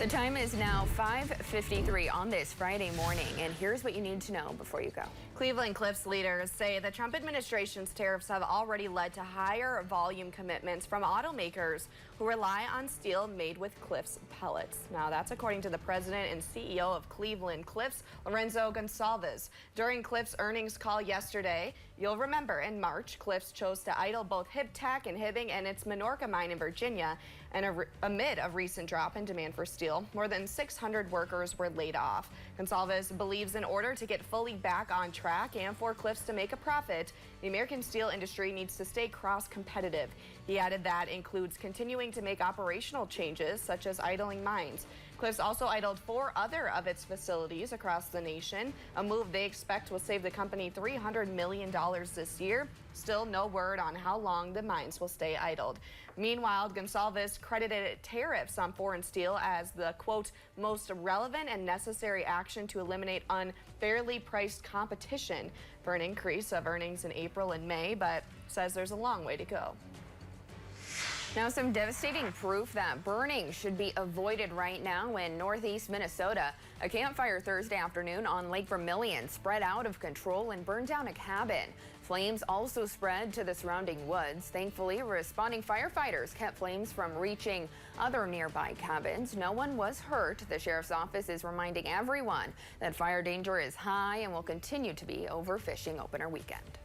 The time is now 5:53 on this Friday morning, and here's what you need to know before you go. Cleveland Cliffs leaders say the Trump administration's tariffs have already led to higher volume commitments from automakers who rely on steel made with Cliffs pellets. Now, that's according to the president and CEO of Cleveland Cliffs, Lorenzo Gonsalves. During Cliffs' earnings call yesterday, you'll remember in March, Cliffs chose to idle both Hibtac and Hibbing and its Minorca mine in Virginia. And amid a recent drop in demand for steel, more than 600 workers were laid off. Gonsalves believes in order to get fully back on track and for Cliffs to make a profit, the American steel industry needs to stay cross-competitive. He added that includes continuing to make operational changes, such as idling mines. Cliffs also idled 4 other of its facilities across the nation, a move they expect will save the company $300 million this year. Still no word on how long the mines will stay idled. Meanwhile, Gonsalves credited tariffs on foreign steel as the, quote, most relevant and necessary action to eliminate unfairly priced competition for an increase of earnings in April and May, but says there's a long way to go. Now, some devastating proof that burning should be avoided right now in northeast Minnesota. A campfire Thursday afternoon on Lake Vermilion spread out of control and burned down a cabin. Flames also spread to the surrounding woods. Thankfully, responding firefighters kept flames from reaching other nearby cabins. No one was hurt. The sheriff's office is reminding everyone that fire danger is high and will continue to be over fishing opener weekend.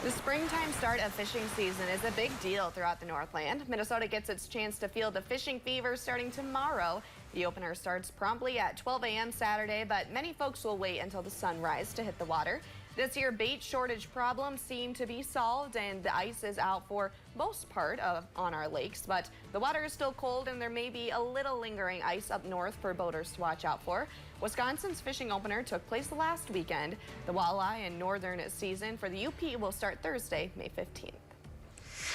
The springtime start of fishing season is a big deal throughout the Northland. Minnesota gets its chance to feel the fishing fever starting tomorrow. The opener starts promptly at 12 a.m. Saturday, but many folks will wait until the sunrise to hit the water. This year, bait shortage problems seem to be solved, and the ice is out for most part on our lakes. But the water is still cold, and there may be a little lingering ice up north for boaters to watch out for. Wisconsin's fishing opener took place last weekend. The walleye and northern season for the UP will start Thursday, May 15th.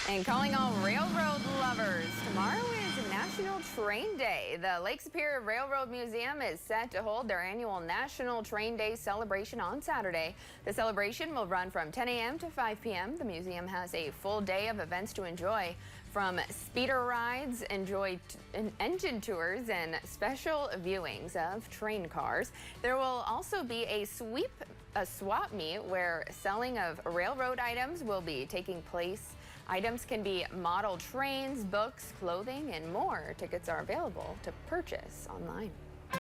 And calling all railroad lovers, tomorrow is National Train Day. The Lake Superior Railroad Museum is set to hold their annual National Train Day celebration on Saturday. The celebration will run from 10 a.m. to 5 p.m. The museum has a full day of events to enjoy, from speeder rides, engine tours, and special viewings of train cars. There will also be a swap meet where selling of railroad items will be taking place. Items can be model trains, books, clothing, and more. Tickets are available to purchase online.